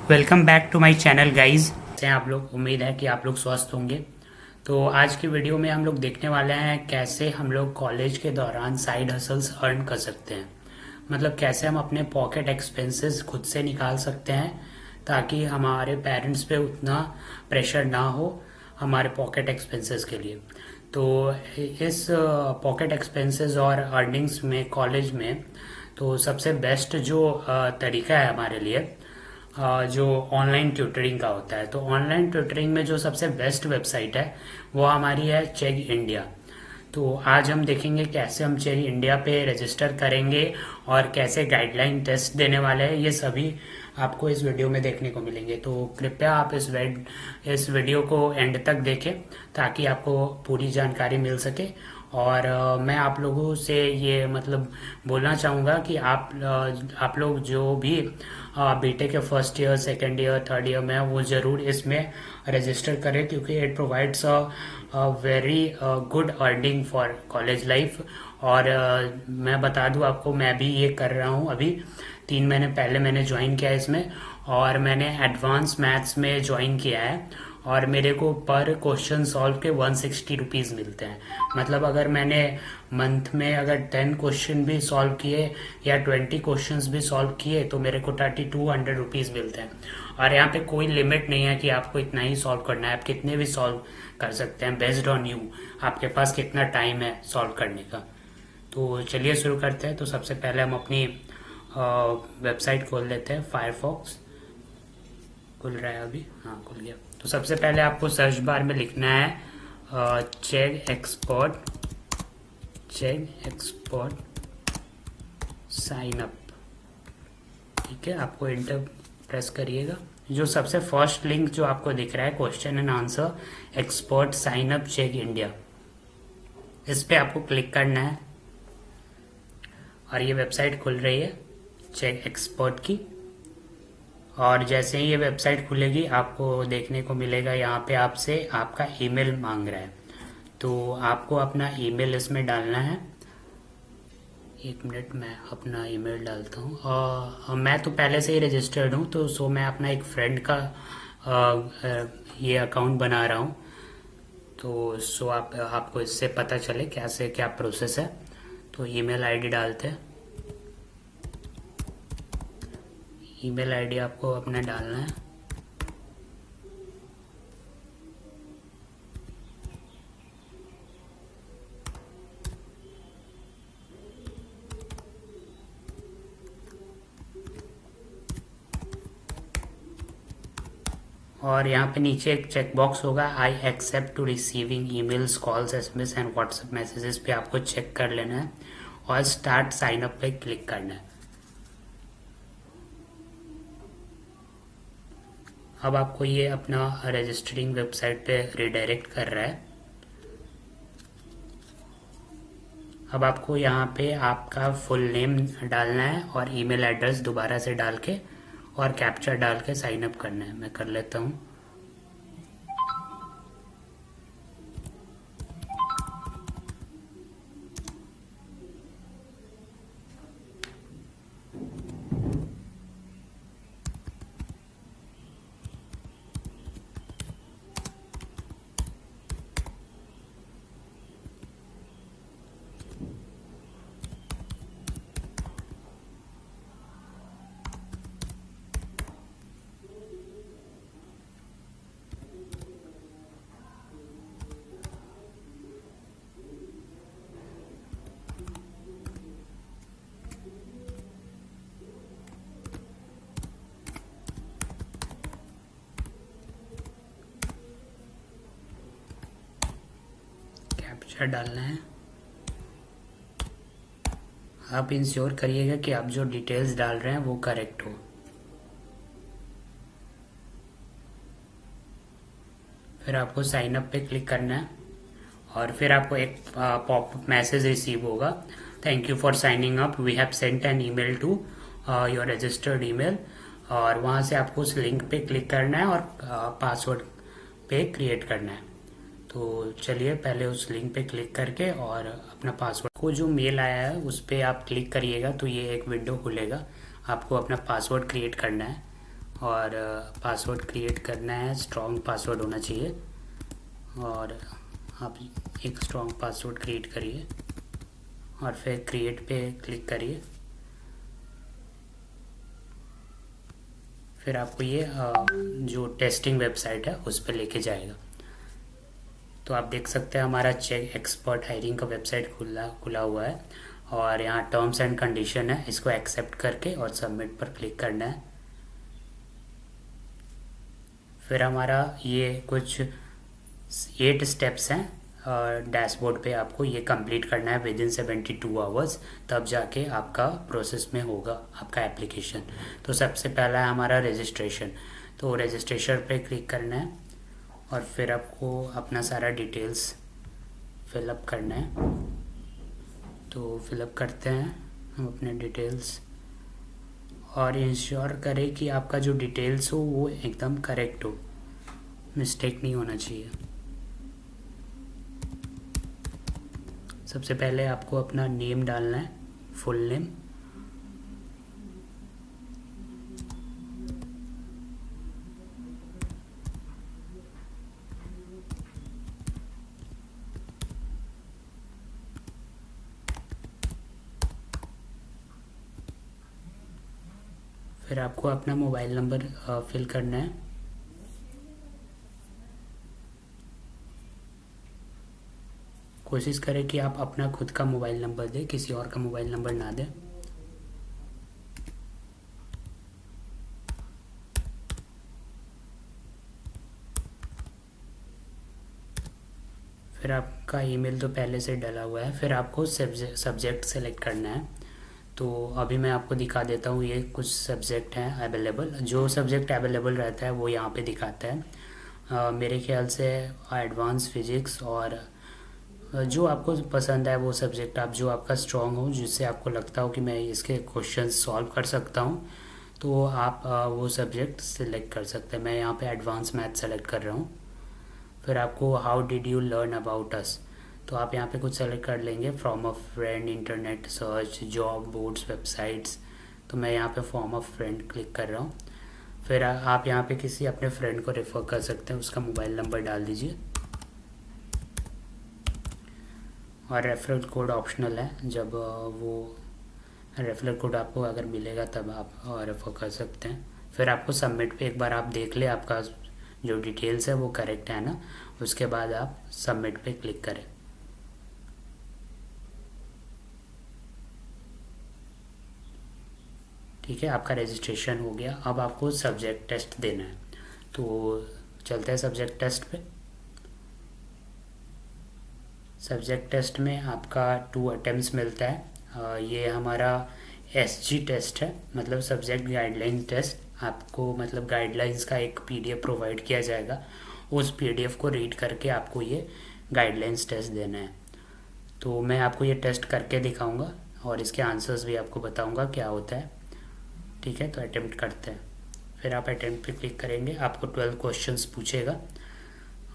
Welcome back to my channel guys. से आप लोग, उम्मीद है कि आप लोग स्वस्थ होंगे। तो आज की वीडियो में हम लोग देखने वाले हैं कैसे हम लोग कॉलेज के दौरान साइड हसल्स अर्न कर सकते हैं। मतलब कैसे हम अपने पॉकेट एक्सपेंसेस खुद से निकाल सकते हैं ताकि हमारे पेरेंट्स पे उतना प्रेशर ना हो हमारे पॉकेट एक्सपेंसेस के लिए। तो इस पॉकेट एक्सपेंसेस और अर्निंग्स में कॉलेज में तो सबसे बेस्ट जो तरीका है हमारे लिए जो ऑनलाइन ट्यूटरिंग का होता है। तो ऑनलाइन ट्यूटरिंग में जो सबसे बेस्ट वेबसाइट है वो हमारी है चेक इंडिया। तो आज हम देखेंगे कैसे हम चेक इंडिया पे रजिस्टर करेंगे और कैसे गाइडलाइन टेस्ट देने वाले हैं, ये सभी आपको इस वीडियो में देखने को मिलेंगे। तो कृपया आप इस वीडियो को एंड तक देखें ताकि आपको पूरी जानकारी मिल सके। और मैं आप लोगों से ये मतलब बोलना चाहूँगा कि आप लोग जो भी बीटेक के first year, second year, third year में वो ज़रूर इसमें रजिस्टर करें क्योंकि it provides a very good earning for college life. और मैं बता दूं आपको, मैं भी ये कर रहा हूँ अभी 3 महीने पहले मैंने ज्वाइन किया इसमें और मैंने एडवांस मैथ्स में ज्वाइन किया है और मेरे को पर क्वेश्चन सॉल्व के 160 रुपीज़ मिलते हैं। मतलब अगर मैंने मंथ में अगर 10 क्वेश्चन भी सॉल्व किए या 20 क्वेश्चंस भी सॉल्व किए तो मेरे को 3200 रुपीज़ मिलते हैं। और यहाँ पे कोई लिमिट नहीं है कि आपको इतना ही सॉल्व करना है, आप कितने भी सॉल्व कर सकते हैं बेस्ड ऑन यू, आपके पास कितना टाइम है सॉल्व करने का। तो चलिए शुरू करते हैं। तो सबसे पहले हम अपनी वेबसाइट खोल लेते हैं। फायरफॉक्स खुल रहा है अभी, हाँ खुल गया। तो सबसे पहले आपको सर्च बार में लिखना है चेक एक्सपोर्ट साइन अप। ठीक है, आपको इंटर प्रेस करिएगा। जो सबसे फर्स्ट लिंक जो आपको दिख रहा है question and answer export sign up check India, इस पे आपको क्लिक करना है और ये वेबसाइट खुल रही है चेक एक्सपोर्ट की। और जैसे ही ये वेबसाइट खुलेगी आपको देखने को मिलेगा यहाँ पे आपसे आपका ईमेल मांग रहा है। तो आपको अपना ईमेल इसमें डालना है। 1 मिनट मैं अपना ईमेल डालता हूँ। और मैं तो पहले से ही रजिस्टर्ड हूँ तो मैं अपना एक फ्रेंड का ये अकाउंट बना रहा हूँ। तो आपको इससे पता चले कैसे क्या प्रोसेस है। तो ईमेल आईडी डालते हैं। ईमेल आईडी आपको अपना डालना है। और यहाँ पे नीचे एक चेक बॉक्स होगा, I accept to receiving emails, calls, SMS and WhatsApp messages पे आपको चेक कर लेना है और स्टार्ट साइन अप पे क्लिक करना है। अब आपको ये अपना रजिस्टरिंग वेबसाइट पे रिडायरेक्ट कर रहा है। अब आपको यहाँ पे आपका फुल नेम डालना है और ईमेल एड्रेस दोबारा से डाल के और कैप्चर डाल के साइन अप करना है। मैं कर लेता हूँ। कैप्चर डालना है। आप इंश्योर करिएगा कि आप जो डिटेल्स डाल रहे हैं वो करेक्ट हो। फिर आपको साइन अप पे क्लिक करना है और फिर आपको एक पॉपअप मैसेज रिसीव होगा, thank you for signing up, we have sent an email to your registered email. और वहाँ से आपको उस लिंक पे क्लिक करना है और पासवर्ड पे क्रिएट करना है। तो चलिए पहले उस लिंक पे क्लिक करके और अपना पासवर्ड को जो मेल आया है उस पर आप क्लिक करिएगा तो ये एक विंडो खुलेगा। आपको अपना पासवर्ड क्रिएट करना है और पासवर्ड क्रिएट करना है, स्ट्रॉन्ग पासवर्ड होना चाहिए। और आप एक स्ट्रॉन्ग पासवर्ड क्रिएट करिए और फिर क्रिएट पे क्लिक करिए। फिर आपको ये जो टेस्टिंग वेबसाइट है उस पर लेके जाएगा। तो आप देख सकते हैं हमारा चेक एक्सपर्ट हायरिंग का वेबसाइट खुला हुआ है और यहाँ टर्म्स एंड कंडीशन है, इसको एक्सेप्ट करके और सबमिट पर क्लिक करना है। फिर हमारा ये कुछ 8 स्टेप्स हैं डैशबोर्ड पे, आपको ये कंप्लीट करना है विद इन 72 आवर्स, तब जाके आपका प्रोसेस में होगा आपका एप्लीकेशन। तो सबसे पहला है हमारा रजिस्ट्रेशन। तो रजिस्ट्रेशन पे क्लिक करना है और फिर आपको अपना सारा डिटेल्स फिलअप करना है। तो फिलअप करते हैं हम अपने डिटेल्स और इंश्योर करें कि आपका जो डिटेल्स हो वो एकदम करेक्ट हो, मिस्टेक नहीं होना चाहिए। सबसे पहले आपको अपना नेम डालना है, फुल नेम। फिर आपको अपना मोबाइल नंबर फिल करना है। कोशिश करें कि आप अपना खुद का मोबाइल नंबर दें, किसी और का मोबाइल नंबर ना दें। फिर आपका ईमेल तो पहले से डला हुआ है। फिर आपको सब्जेक्ट सेलेक्ट करना है। तो अभी मैं आपको दिखा देता हूँ, ये कुछ सब्जेक्ट हैं अवेलेबल। जो सब्जेक्ट अवेलेबल रहता है वो यहाँ पे दिखाता है। मेरे ख्याल से एडवांस फिजिक्स और जो आपको पसंद है वो सब्जेक्ट, आप जो आपका स्ट्रॉन्ग हो, जिससे आपको लगता हो कि मैं इसके क्वेश्चन सॉल्व कर सकता हूँ, तो आप वो सब्जेक्ट सिलेक्ट कर सकते हैं। मैं यहाँ पे एडवांस मैथ सेलेक्ट कर रहा हूँ। फिर आपको how did you learn about us, तो आप यहाँ पे कुछ सेलेक्ट कर लेंगे, from a friend, internet search, job boards, websites. तो मैं यहाँ पे फ्रॉम अ फ्रेंड क्लिक कर रहा हूँ। फिर आप यहाँ पे किसी अपने फ्रेंड को रेफ़र कर सकते हैं, उसका मोबाइल नंबर डाल दीजिए। और रेफरल कोड ऑप्शनल है, जब वो रेफरल कोड आपको अगर मिलेगा तब आप रेफ़र कर सकते हैं। फिर आपको सबमिट पे एक बार आप देख ले आपका जो डिटेल्स है वो करेक्ट है ना, उसके बाद आप सबमिट पे क्लिक करें। ठीक है, आपका रजिस्ट्रेशन हो गया। अब आपको सब्जेक्ट टेस्ट देना है। तो चलते हैं सब्जेक्ट टेस्ट पे। सब्जेक्ट टेस्ट में आपका 2 अटेम्प्ट्स मिलता है। ये हमारा SG टेस्ट है, मतलब सब्जेक्ट गाइडलाइन टेस्ट। आपको मतलब गाइडलाइंस का एक PDF प्रोवाइड किया जाएगा, उस PDF को रीड करके आपको ये गाइडलाइंस टेस्ट देना है। तो मैं आपको ये टेस्ट करके दिखाऊंगा और इसके आंसर्स भी आपको बताऊंगा क्या होता है। ठीक है, तो अटेम्प्ट करते हैं। फिर आप अटेम्प्ट पे क्लिक करेंगे, आपको 12 क्वेश्चंस पूछेगा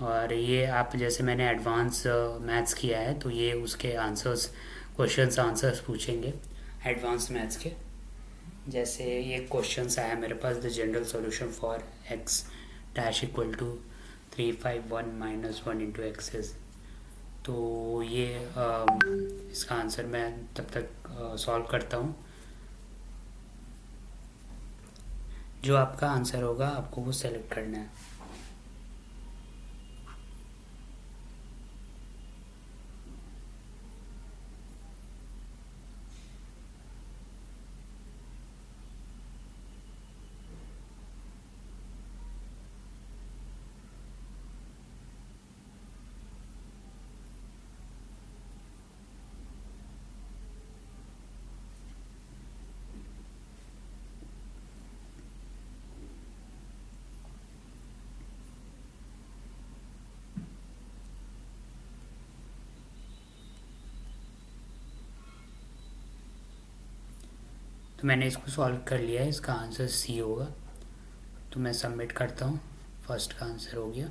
और ये आप जैसे मैंने एडवांस मैथ्स किया है तो ये उसके आंसर्स, क्वेश्चंस आंसर्स पूछेंगे एडवांस मैथ्स के। जैसे ये क्वेश्चंस आया मेरे पास, the general solution for x dash equal to 351 minus 1 into x's. तो ये इसका आंसर मैं तब तक सॉल्व करता हूँ। जो आपका आंसर होगा आपको वो सेलेक्ट करना है। तो मैंने इसको सॉल्व कर लिया है, इसका आंसर C होगा। तो मैं सबमिट करता हूँ, फर्स्ट का आंसर हो गया।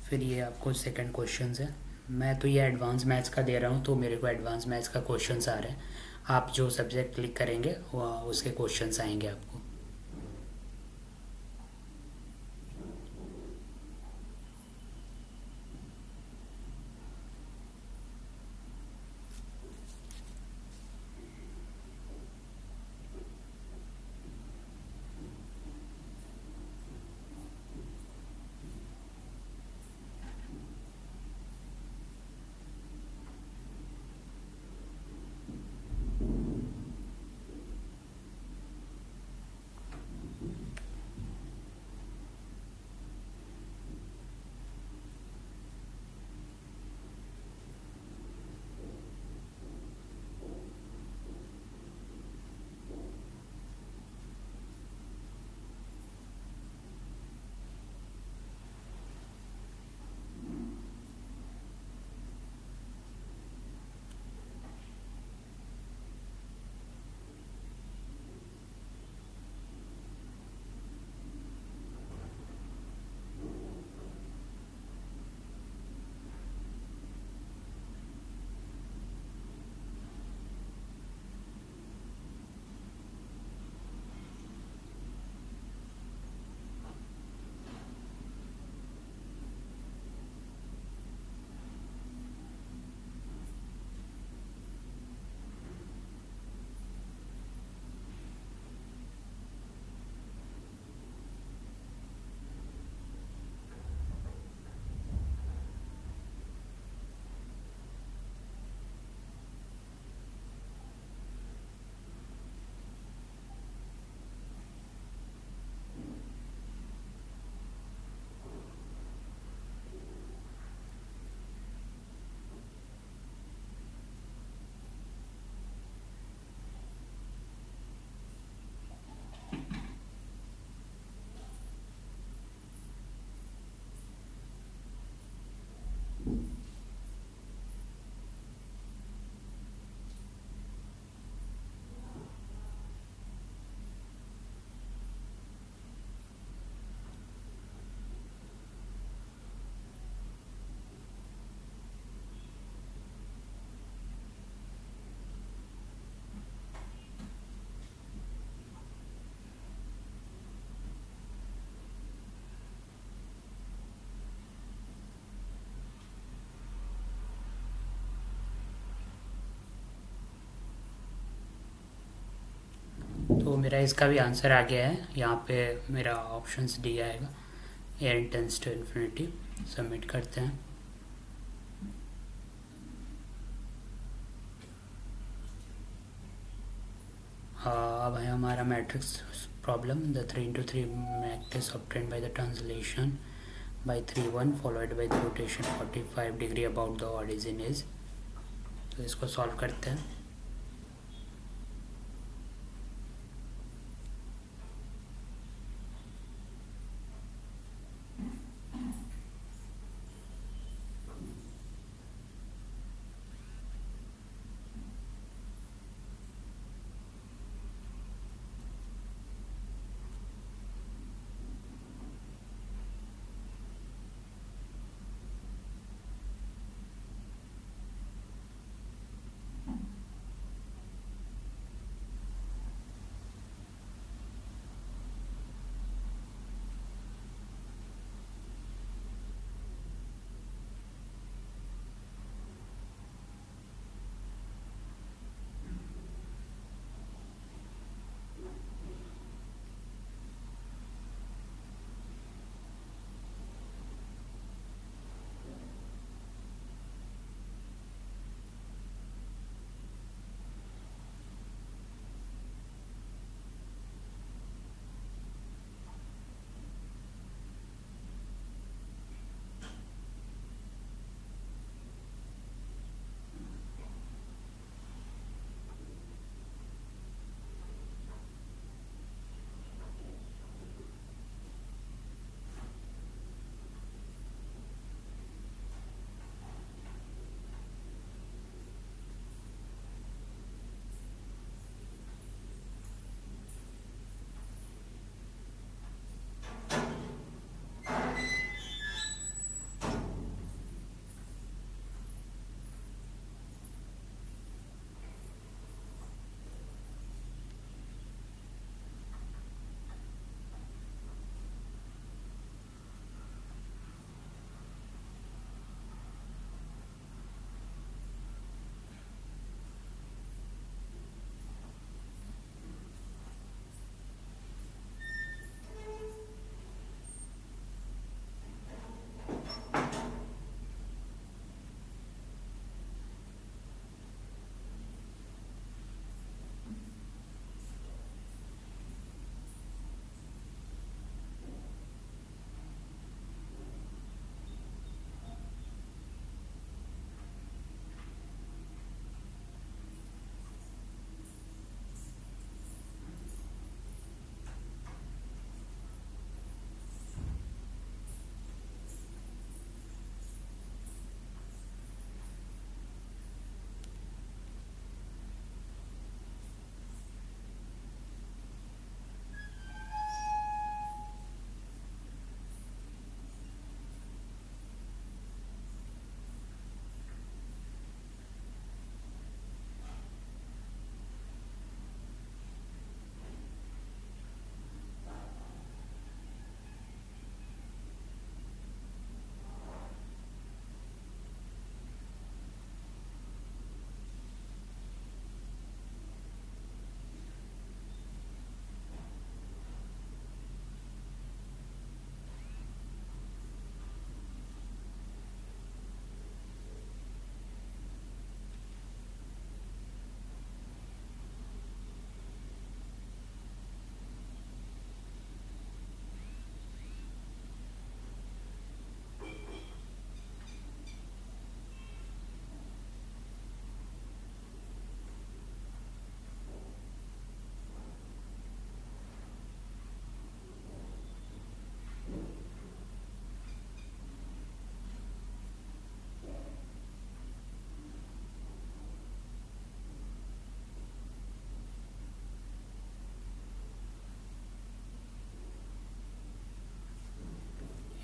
फिर ये आपको सेकंड क्वेश्चन है। मैं तो ये एडवांस मैथ्स का दे रहा हूँ तो मेरे को एडवांस मैथ्स का क्वेश्चन आ रहा है। आप जो सब्जेक्ट क्लिक करेंगे वो उसके क्वेश्चंस आएंगे आपको। तो मेरा इसका भी आंसर आ गया है, यहाँ पे मेरा ऑप्शंस डी आएगा, air tends to infinity. Submit करते हैं। अब है हमारा matrix problem. The 3 into 3 matrix obtained by the translation by 3 1 followed by the rotation 45 degree about the origin is। तो इसको सॉल्व करते हैं।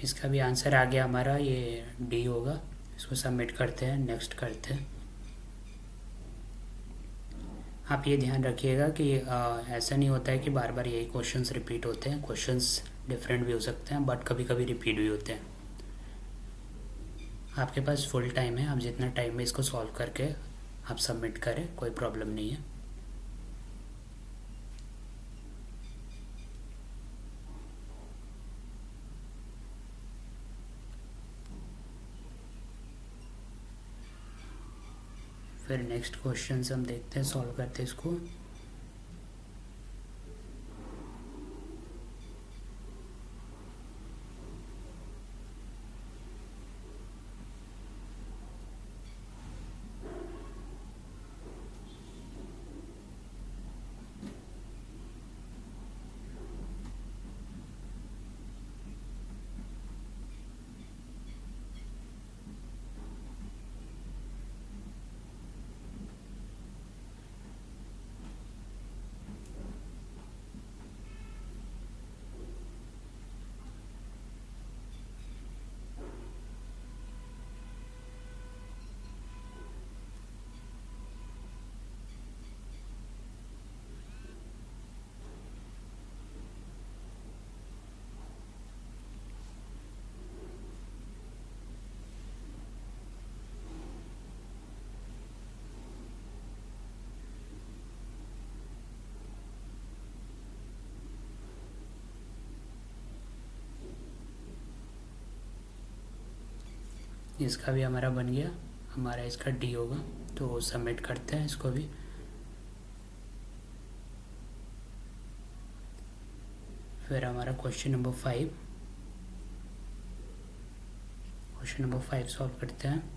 इसका भी आंसर आ गया हमारा, ये डी होगा। इसको सबमिट करते हैं, नेक्स्ट करते हैं। आप ये ध्यान रखिएगा कि ऐसा नहीं होता है कि बार बार यही क्वेश्चंस रिपीट होते हैं। क्वेश्चंस डिफरेंट भी हो सकते हैं, बट कभी कभी रिपीट भी होते हैं। आपके पास फुल टाइम है, आप जितना टाइम में इसको सॉल्व करके आप सबमिट करें, कोई प्रॉब्लम नहीं है। फिर नेक्स्ट क्वेश्चन हम देखते हैं, सॉल्व करते हैं इसको। इसका भी हमारा बन गया, हमारा इसका डी होगा। तो सबमिट करते हैं इसको भी। फिर हमारा question number 5, question number 5 solve करते हैं।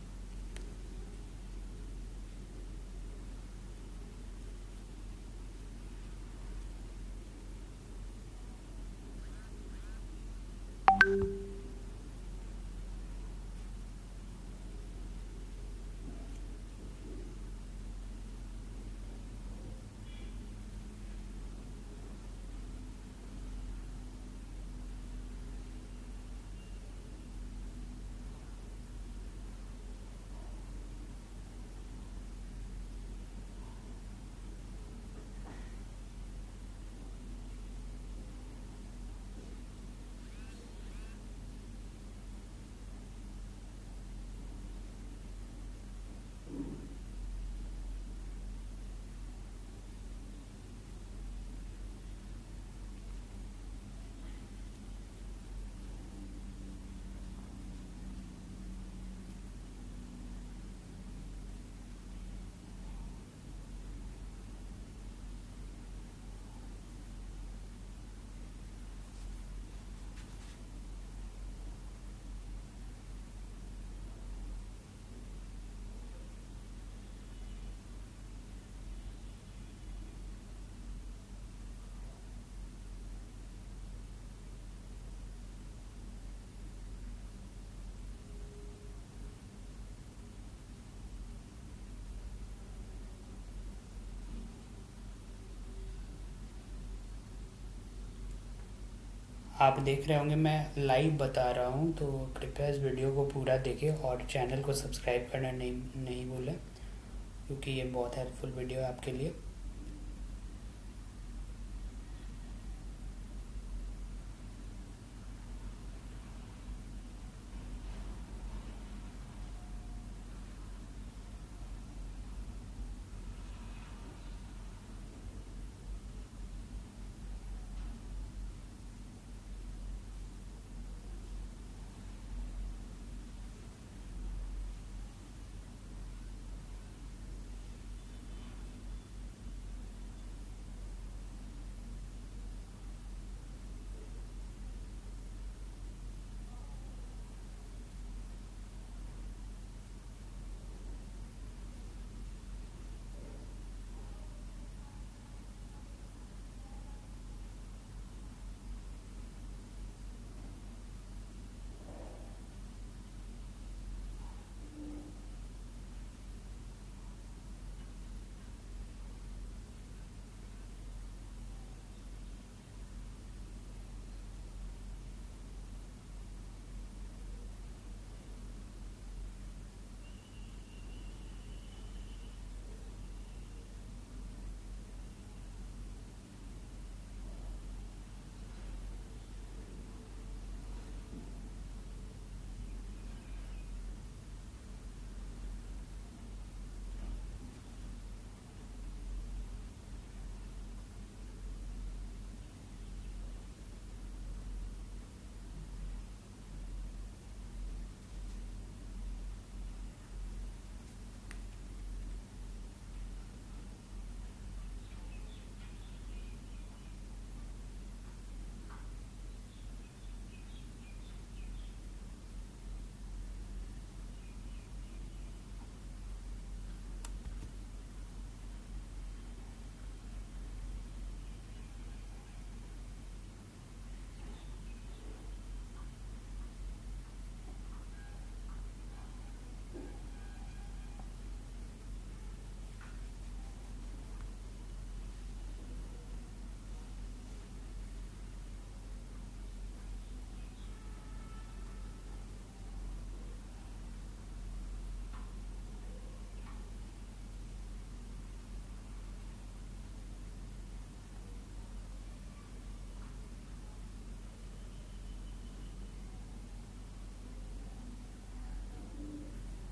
आप देख रहे होंगे मैं लाइव बता रहा हूँ, तो कृपया इस वीडियो को पूरा देखें और चैनल को सब्सक्राइब करना नहीं भूलें, क्योंकि ये बहुत हेल्पफुल वीडियो है आपके लिए।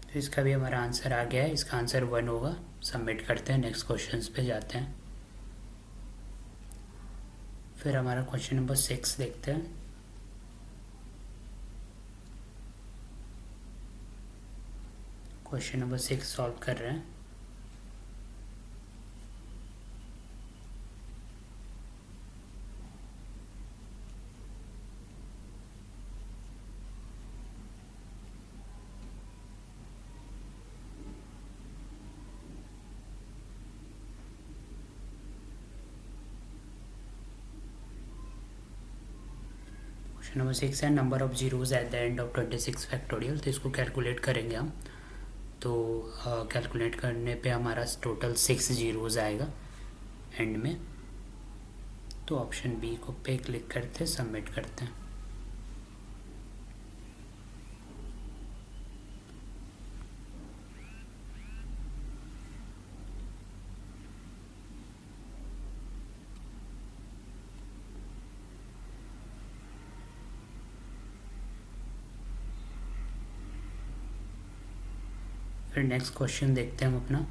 तो इसका भी हमारा आंसर आ गया है, इसका आंसर 1 होगा। सबमिट करते हैं, नेक्स्ट क्वेश्चन पे जाते हैं। फिर हमारा क्वेश्चन नंबर 6 देखते हैं। क्वेश्चन नंबर 6 सॉल्व कर रहे हैं। क्वेश्चन नंबर 6 है, number of zeros at the end of 26 factorial. तो इसको कैलकुलेट करेंगे हम। तो कैलकुलेट करने पे हमारा टोटल 6 जीरोज आएगा एंड में। तो ऑप्शन बी को पे क्लिक करते सबमिट करते हैं। फिर नेक्स्ट क्वेश्चन देखते हैं हम अपना।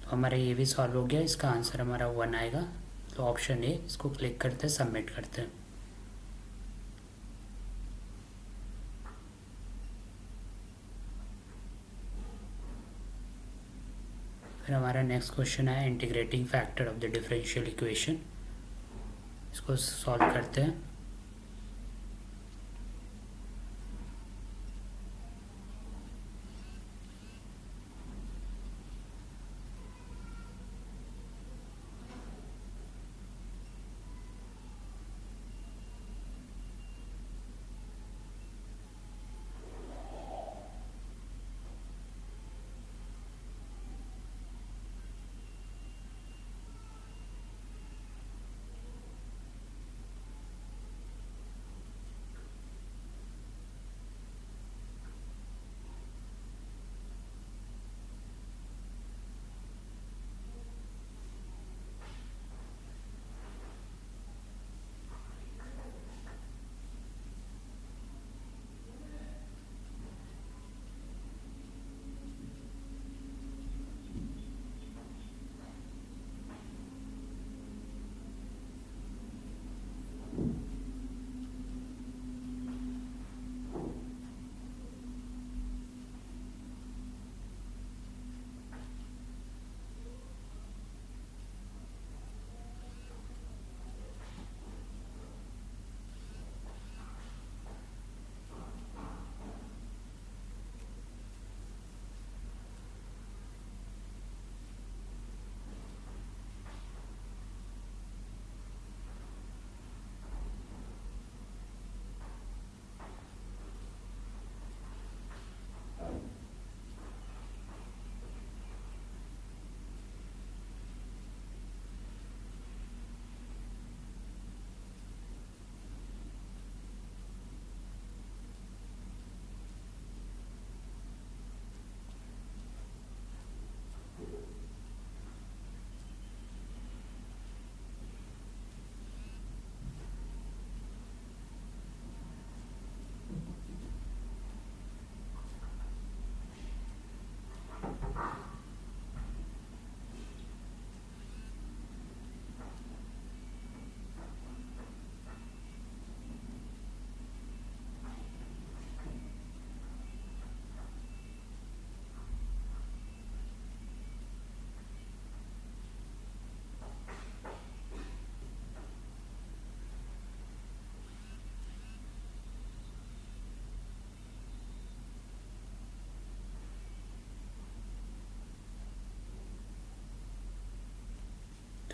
तो हमारा ये भी सॉल्व हो गया, इसका आंसर हमारा 1 आएगा। तो ऑप्शन ए, इसको क्लिक करते हैं सबमिट करते हैं। फिर हमारा नेक्स्ट क्वेश्चन है integrating factor of the differential equation. इसको सॉल्व करते हैं।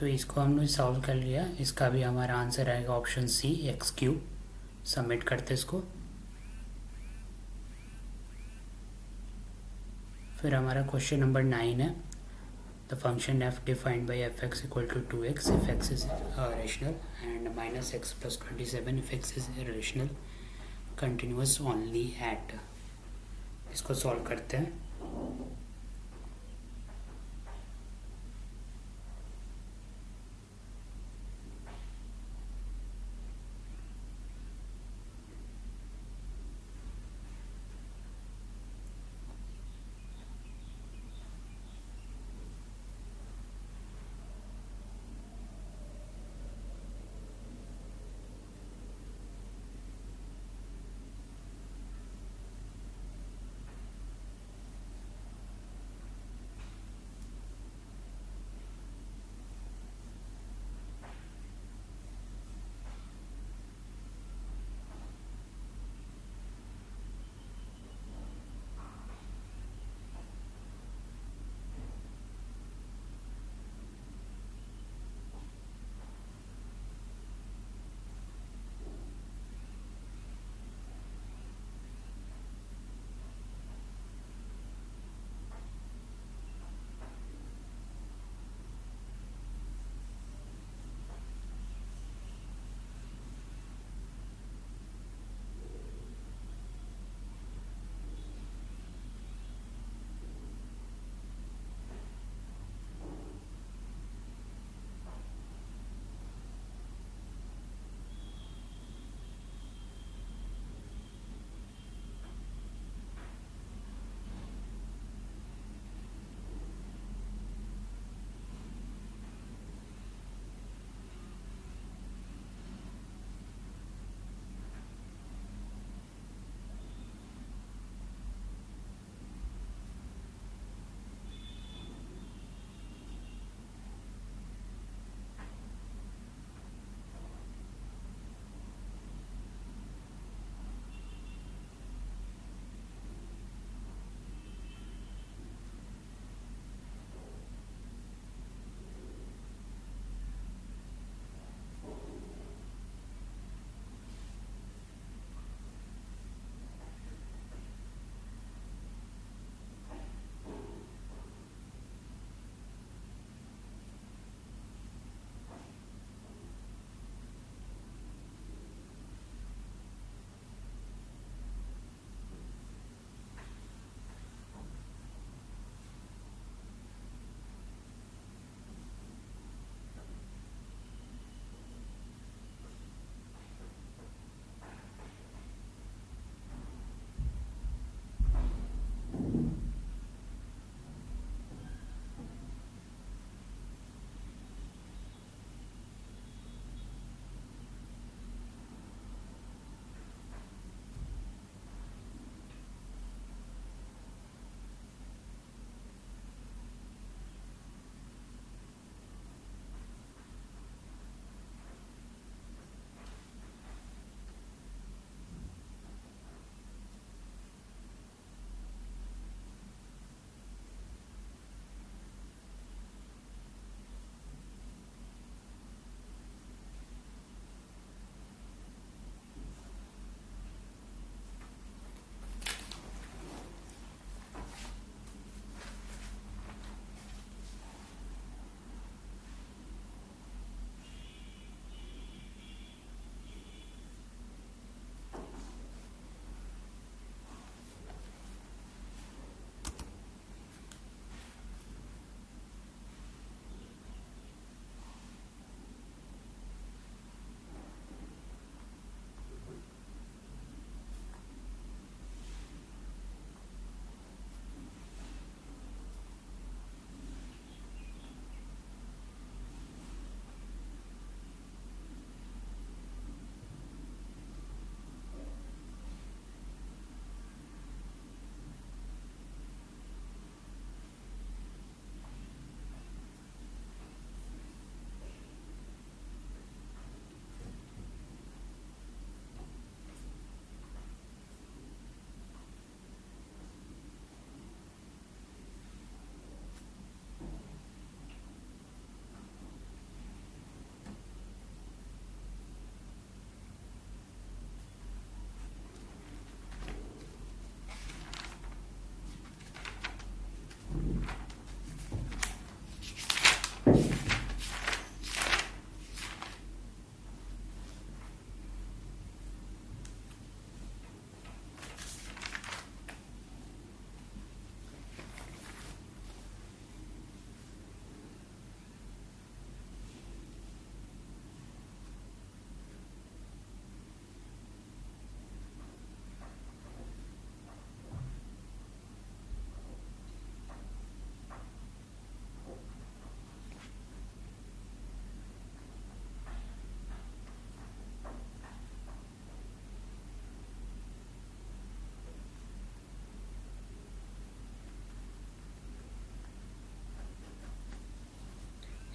तो इसको हमने सॉल्व कर लिया। इसका भी हमारा आंसर आएगा option C, X cube. Submit करते इसको। फिर हमारा क्वेश्चन नंबर 9 है। The function F defined by F X equal to 2x if X is rational and minus X plus 27 if X is rational continuous only at. इसको solve करते हैं।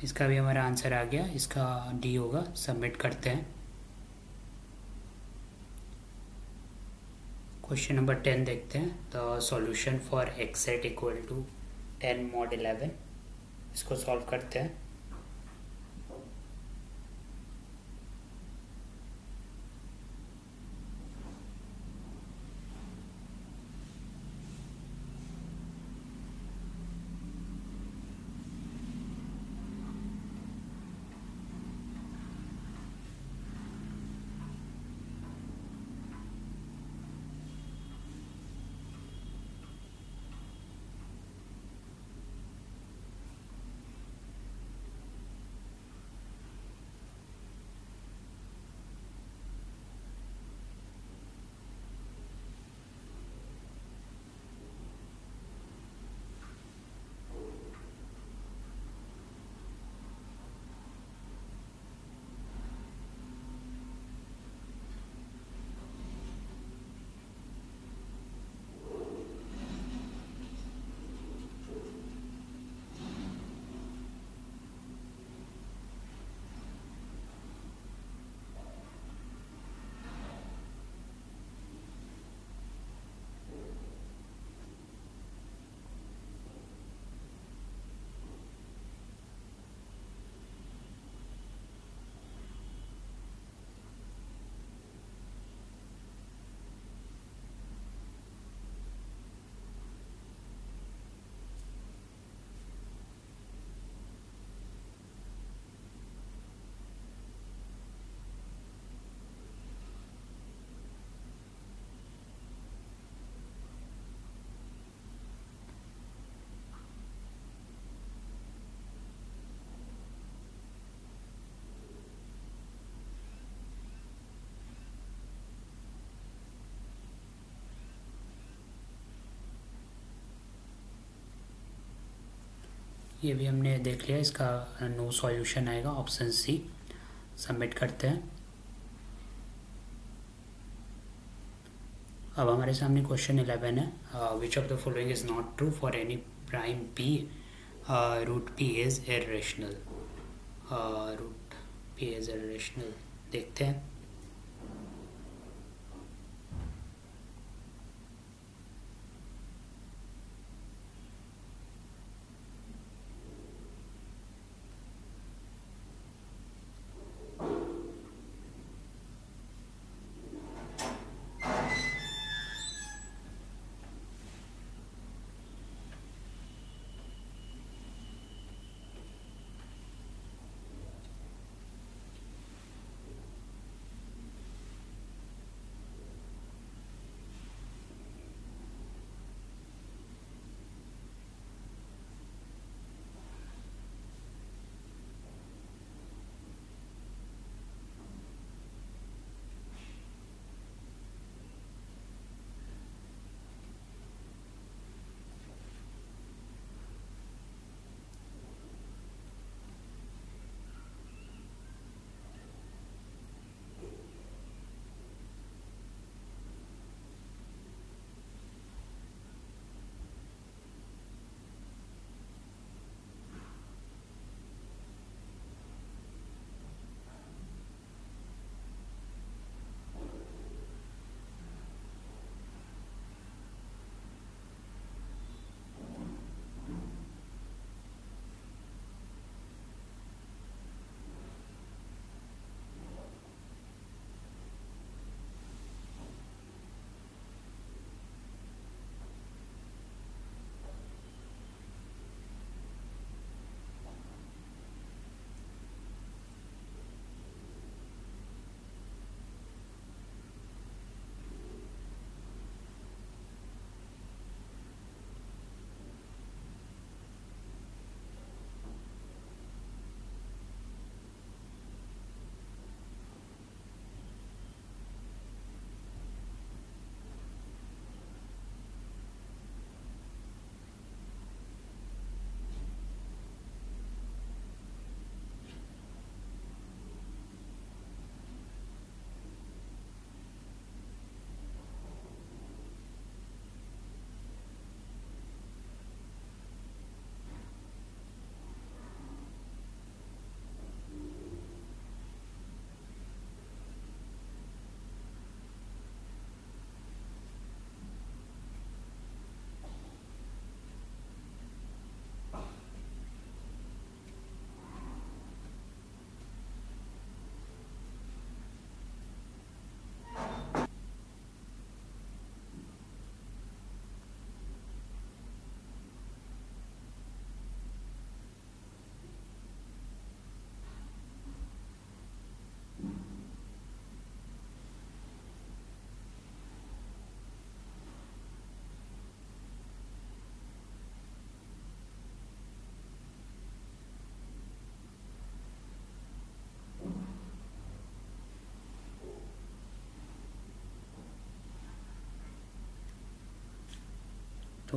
इसका भी हमारा आंसर आ गया, इसका डी होगा। सबमिट करते हैं। क्वेश्चन नंबर 10 देखते हैं। The solution for X set equal to 10 mod 11। इसको सॉल्व करते हैं। ये भी हमने देख लिया, इसका नो सॉल्यूशन आएगा, ऑप्शन सी। सबमिट करते हैं। अब हमारे सामने क्वेश्चन 11 है। Which of the following is not true for any prime P root P is irrational. Root P is irrational, देखते हैं।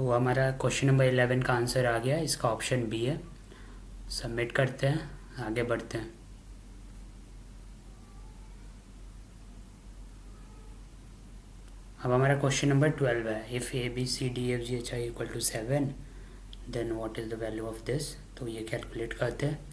तो हमारा क्वेश्चन नंबर 11 का आंसर आ गया, इसका ऑप्शन बी है। सबमिट करते हैं, आगे बढ़ते हैं। अब हमारा क्वेश्चन नंबर 12 है, if A B C D F G H I equal to 7 then what is the value of this. तो ये कैलकुलेट करते हैं।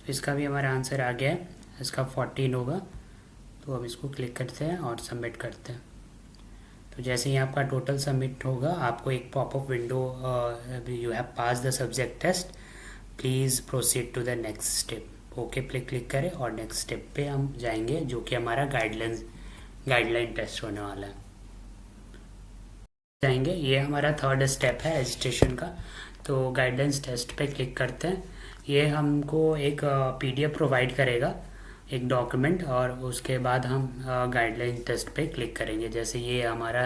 इसका भी हमारा आंसर आ गया है, इसका 14 होगा। तो अब इसको क्लिक करते हैं और सबमिट करते हैं। तो जैसे ही आपका टोटल सबमिट होगा, आपको एक popup window, you have pass the subject test, please proceed to the next step. Okay पे क्लिक करें और नेक्स्ट स्टेप पे हम जाएंगे, जो कि हमारा गाइडलाइन टेस्ट होने वाला है। जाएंगे, ये हमारा थर्ड स्टेप है एजुटेशन का। तो गाइडलाइंस टेस्ट पे क्लिक करते हैं। ये हमको एक पीडीएफ प्रोवाइड करेगा, एक डॉक्यूमेंट, और उसके बाद हम गाइडलाइन टेस्ट पे क्लिक करेंगे। जैसे ये हमारा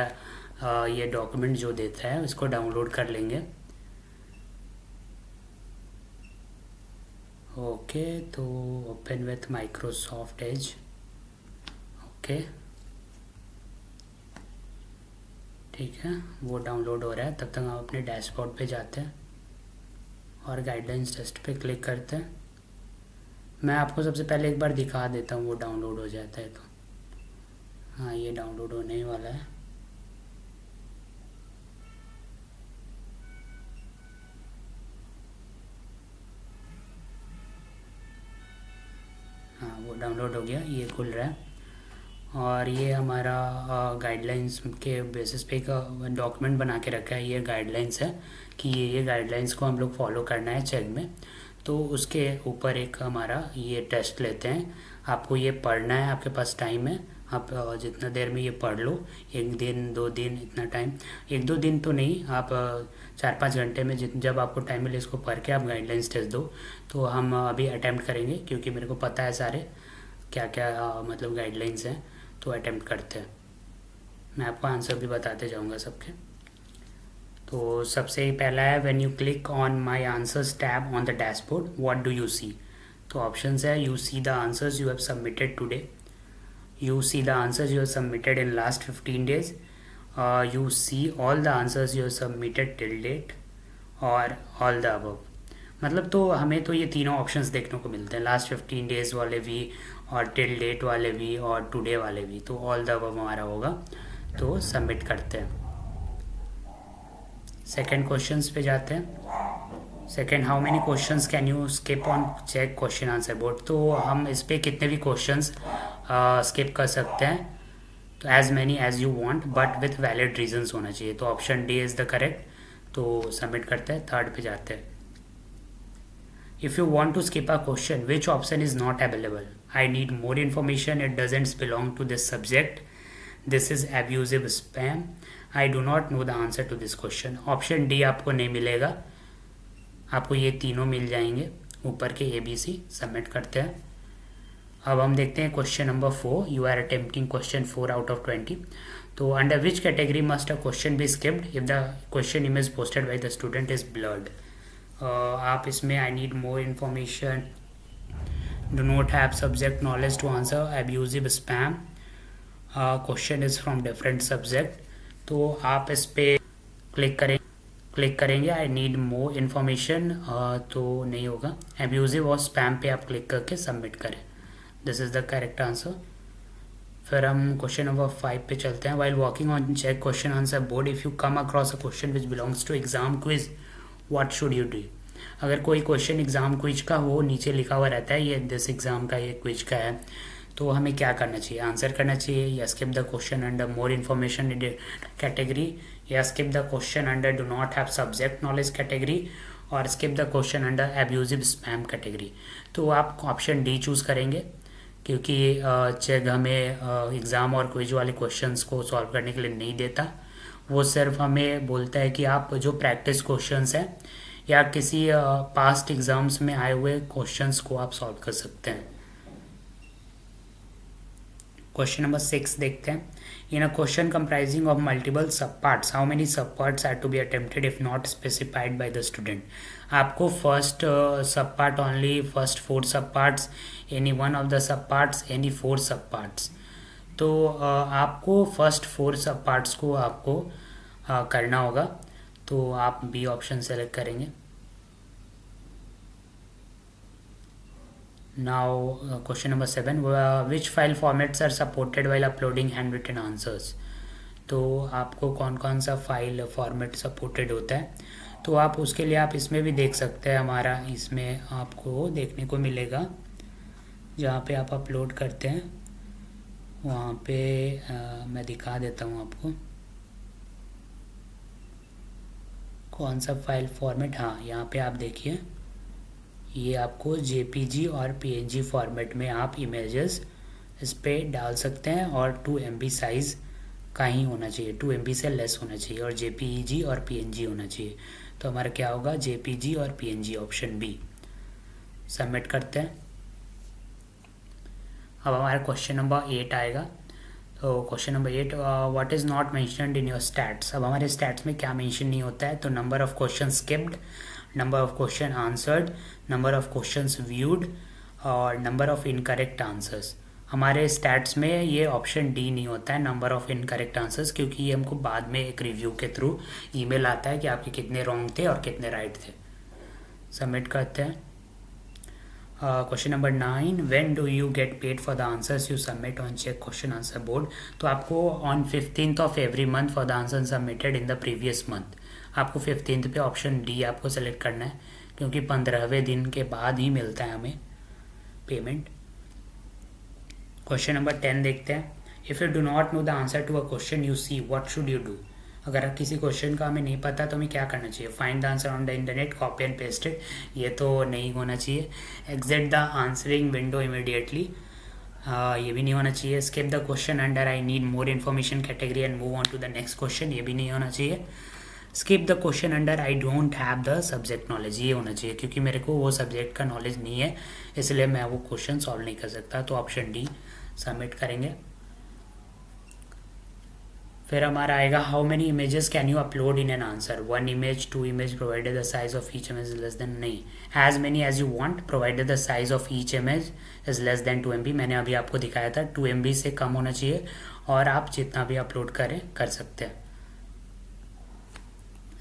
ये डॉक्यूमेंट जो देता है उसको डाउनलोड कर लेंगे। ओके, तो open with Microsoft Edge. Okay, ठीक है, वो डाउनलोड हो रहा है। तब तक हम अपने डैशबोर्ड पे जाते हैं और गाइडलाइंस टेस्ट पे क्लिक करते हैं। मैं आपको सबसे पहले एक बार दिखा देता हूँ वो डाउनलोड हो जाता है तो। हाँ, ये डाउनलोड होने ही वाला है। हाँ, वो डाउनलोड हो गया, ये खुल रहा है। और ये हमारा गाइडलाइंस के बेसिस पे एक डॉक्यूमेंट बना के रखा है। ये गाइडलाइंस है कि ये गाइडलाइंस को हम लोग फॉलो करना है चेक में। तो उसके ऊपर एक हमारा ये टेस्ट लेते हैं। आपको ये पढ़ना है, आपके पास टाइम है, आप जितना देर में ये पढ़ लो, 1 दिन 2 दिन इतना टाइम, 1-2 दिन तो नहीं, आप 4-5 घंटे में जब आपको टाइम मिले इसको पढ़ के आप गाइडलाइंस टेस्ट दो। तो हम अभी अटैम्प्ट करेंगे क्योंकि मेरे को पता है सारे क्या क्या मतलब गाइडलाइंस हैं, तो अटैम्प्ट करते हैं। मैं आपको आंसर भी बताते जाऊंगा सबके। तो सबसे ही पहला है, when you click on my answers tab on the dashboard what do you see. तो ऑप्शंस है, you see the answers you have submitted today, you see the answers you have submitted in last 15 days, you see all the answers you have submitted till date, और all the above। मतलब तो हमें तो ये तीनों options देखने को मिलते हैं, लास्ट 15 डेज वाले भी और टिल डेट वाले भी और टुडे वाले भी। तो ऑल द अबव हमारा होगा, तो सबमिट करते हैं। सेकेंड क्वेश्चंस पे जाते हैं। Second, how many questions can you skip on check question answer board. तो हम इस पर कितने भी क्वेश्चंस स्किप कर सकते हैं, तो as many as you want, but with valid reasons होना चाहिए। तो option D is the correct, तो सबमिट करते हैं। थर्ड पे जाते हैं। If you want to skip a question which option is not available, I need more information, it doesn't belong to this subject, this is abusive spam, I do not know the answer to this question. Option D आपको नहीं मिलेगा, आपको ये तीनों मिल जाएंगे ऊपर के ABC। Submit करते हैं। अब हम देखते हैं question number 4, you are attempting question 4 out of 20। तो under which category must a question be skipped if the question image posted by the student is blurred. आप इसमें I need more information, do not have subject knowledge to answer, abusive spam, question is from different subject. तो आप इस पर click करेंगे आई need more information, तो नहीं होगा। एब्यूजिव और स्पैम पे आप क्लिक करके सबमिट करें, this is the correct answer. फिर हम क्वेश्चन नंबर 5 पे चलते हैं। While walking on check question answer board if you come across a question which belongs to exam quiz what should you do. अगर कोई question exam quiz का हो, नीचे लिखा हुआ रहता है ये दिस एग्जाम का, ये क्विज का है, तो हमें क्या करना चाहिए, आंसर करना चाहिए, या skip the question under more information category, या skip the question under do not have subject knowledge category, और skip the question under abusive spam category. तो आप ऑप्शन डी चूज़ करेंगे क्योंकि चेक हमें एग्ज़ाम और क्विज वाले क्वेश्चंस को सॉल्व करने के लिए नहीं देता, वो सिर्फ हमें बोलता है कि आप जो प्रैक्टिस क्वेश्चंस हैं या किसी पास्ट एग्ज़ाम्स में आए हुए क्वेश्चंस को आप सॉल्व कर सकते हैं। क्वेश्चन नंबर 6 देखते हैं। In a question comprising of multiple sub parts how many sub parts are to be attempted if not specified by the student. आपको first sub part only, first 4 sub parts, any one of the sub parts, any 4 sub parts. तो आपको first 4 sub parts को आपको करना होगा, तो आप B option select करेंगे। Now question number 7, which file formats are supported while uploading handwritten answers। तो आपको कौन कौन सा फाइल फॉर्मेट सपोर्टेड होता है, तो आप उसके लिए आप इसमें भी देख सकते हैं। हमारा इसमें आपको देखने को मिलेगा जहाँ पे आप अपलोड करते हैं, वहाँ पे मैं दिखा देता हूँ आपको कौन सा फाइल फॉर्मेट। हाँ, यहाँ पे आप देखिए, ये आपको JPG और PNG फॉर्मेट में आप इमेजेस इस पर डाल सकते हैं, और 2 MB साइज़ का ही होना चाहिए, 2 MB से लेस होना चाहिए, और JPEG और PNG होना चाहिए। तो हमारा क्या होगा, JPG और PNG, ऑप्शन बी। सबमिट करते हैं। अब हमारा क्वेश्चन नंबर 8 आएगा। तो question number 8, what is not mentioned in your stats. अब हमारे स्टैट्स में क्या मेंशन नहीं होता है, तो number of question skipped, number of question answered, number of questions viewed, और नंबर ऑफ इनकरेक्ट आंसर्स। हमारे स्टैट्स में ये ऑप्शन डी नहीं होता है, नंबर ऑफ इनकरेक्ट आंसर्स, क्योंकि ये हमको बाद में एक रिव्यू के थ्रू ईमेल आता है कि आपके कितने रॉन्ग थे और कितने राइट थे। सबमिट करते हैं। Question number 9, when do you get paid for the answers you submit on check question answer board. तो आपको on 15th of every month for the answer submitted in the previous month. आपको 15th पे option D आपको select करना है, क्योंकि 15वें दिन के बाद ही मिलता है हमें पेमेंट। क्वेश्चन नंबर 10 देखते हैं। If you do not know the answer to a question you see what should you do. अगर किसी क्वेश्चन का हमें नहीं पता तो हमें क्या करना चाहिए? Find the answer on the internet, copy and paste it, ये तो नहीं होना चाहिए। Exit the answering window immediately, ये भी नहीं होना चाहिए। Skip the question under I need more information category and move on to the next question, ये भी नहीं होना चाहिए। Skip the question under I don't have the subject knowledge, ये होना चाहिए, क्योंकि मेरे को वो सब्जेक्ट का नॉलेज नहीं है, इसलिए मैं वो क्वेश्चन सॉल्व नहीं कर सकता। तो ऑप्शन डी सबमिट करेंगे। फिर हमारा आएगा how many images can you upload in an answer? 1 image, 2 image, provided the size of each image is less than, नहीं, as many as you want provided the size of each image is less than 2 MB। मैंने अभी आपको दिखाया था 2 MB से कम होना चाहिए, और आप जितना भी अपलोड करें कर सकते हैं।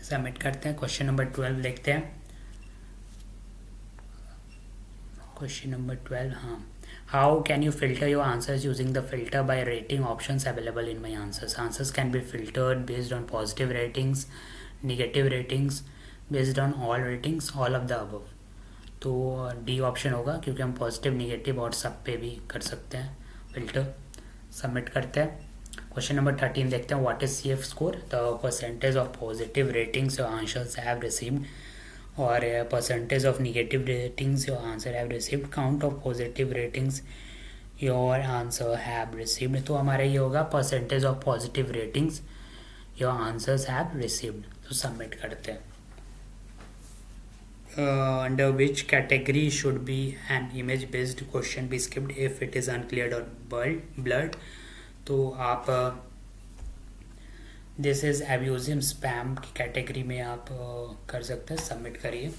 सबमिट करते हैं। क्वेश्चन नंबर 12 देखते हैं। क्वेश्चन नंबर 12, हाँ, how can you filter your answers using the filter by rating options available in my answers? Answers can be filtered based on positive ratings, negative ratings, based on all ratings, all of the above. तो D option होगा, क्योंकि हम positive, negative और सब पे भी कर सकते हैं फिल्टर। सबमिट करते हैं। क्वेश्चन नंबर 13 देखते हैं। What is CF score? The percentage of positive ratings your answers have received, और percentage of negative ratings your answer have received, count of positive ratings your answer have received. तो हमारा ये होगा percentage of positive ratings your answers have received. तो submit करते हैं। Under which category should be an image based question be skipped if it is unclear or blurred? तो आप this is abusive spam की कैटेगरी में आप कर सकते हैं। सबमिट करिए।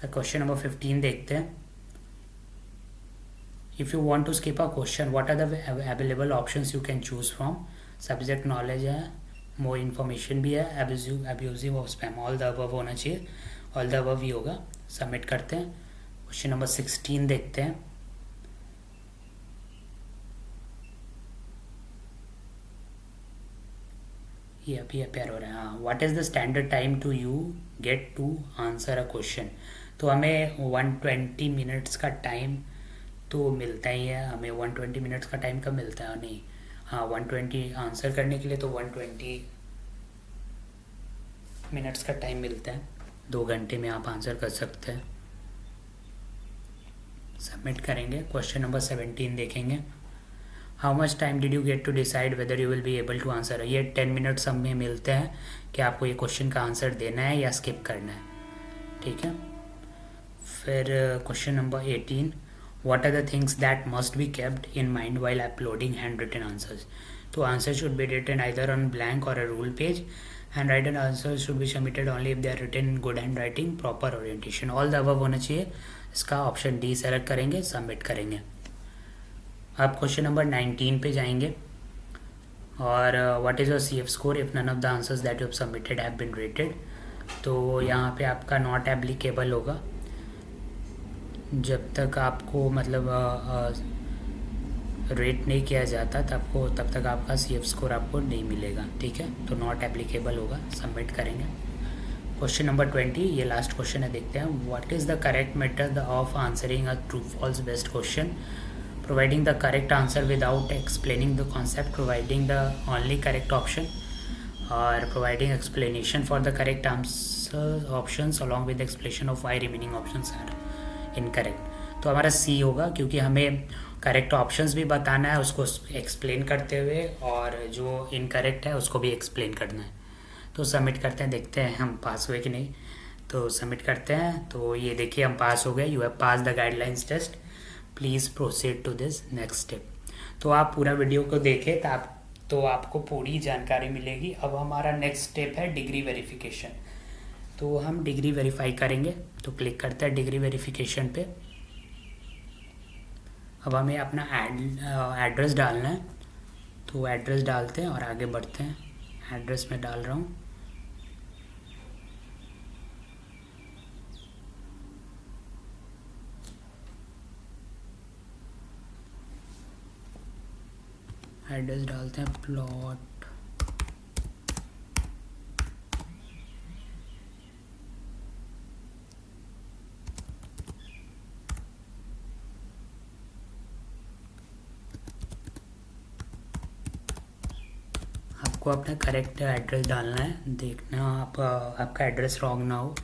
क्वेश्चन नंबर 15 देखते हैं। If you want to skip a question, what are the available options you can choose from? Subject knowledge है, मोर इन्फॉर्मेशन भी है, एब्यूजिव और स्पैम, ऑल द अबव होना चाहिए, ऑल द अबव ही होगा। सबमिट करते हैं। क्वेश्चन नंबर 16 देखते हैं। ये अभी अपेयर हो रहा है। हाँ, what is the standard time to you get to answer a question? तो हमें 120 मिनट्स का टाइम तो मिलता ही है। हमें 120 मिनट्स का टाइम कब मिलता है? नहीं, हाँ, 120 आंसर करने के लिए तो 120 मिनट्स का टाइम मिलता है। 2 घंटे में आप आंसर कर सकते हैं। सबमिट करेंगे। क्वेश्चन नंबर 17 देखेंगे। How much time did you get to decide whether you will be able to answer? ये 10 मिनट्स हमें मिलते हैं कि आपको ये क्वेश्चन का आंसर देना है या स्किप करना है, ठीक है। फिर question number 18, what are the things that must be kept in mind while uploading handwritten answers? तो answer should be written either on blank or a rule page, handwritten answer should be submitted only if they are written in good handwriting, proper orientation, all the above होना चाहिए। इसका option D select करेंगे। Submit करेंगे। अब question number 19 पे जाएंगे। और what is your CF score if none of the answers that you have submitted have been rated? तो यहाँ पे आपका नॉट एप्लीकेबल होगा। जब तक आपको मतलब रेट नहीं किया जाता तब तक आपका CF स्कोर आपको नहीं मिलेगा, ठीक है। तो नॉट एप्लीकेबल होगा। सबमिट करेंगे। क्वेश्चन नंबर 20, ये लास्ट क्वेश्चन है, देखते हैं। What is the correct method of answering a true false based question? Providing the correct answer without explaining the concept, providing the only correct option, or providing explanation for the correct answer options along with the explanation of why remaining options are incorrect। तो हमारा C होगा, क्योंकि हमें correct options भी बताना है उसको explain करते हुए, और जो इनकरेक्ट है उसको भी एक्सप्लेन करना है। तो सबमिट करते हैं, देखते हैं हम पास हुए कि नहीं। तो सबमिट करते हैं। तो ये देखिए हम पास हो गए। You have pass the guidelines test, please proceed to this next step. तो आप पूरा वीडियो को देखें तो आपको पूरी जानकारी मिलेगी। अब हमारा नेक्स्ट स्टेप है डिग्री वेरिफिकेशन। तो हम डिग्री वेरीफाई करेंगे। तो क्लिक करते हैं डिग्री वेरिफिकेशन पे। अब हमें अपना एड्रेस डालना है। तो एड्रेस डालते हैं और आगे बढ़ते हैं। एड्रेस में डाल रहा हूँ। एड्रेस डालते हैं प्लॉट, आपको अपना करेक्ट एड्रेस डालना है, देखना आप आपका एड्रेस रॉन्ग ना हो।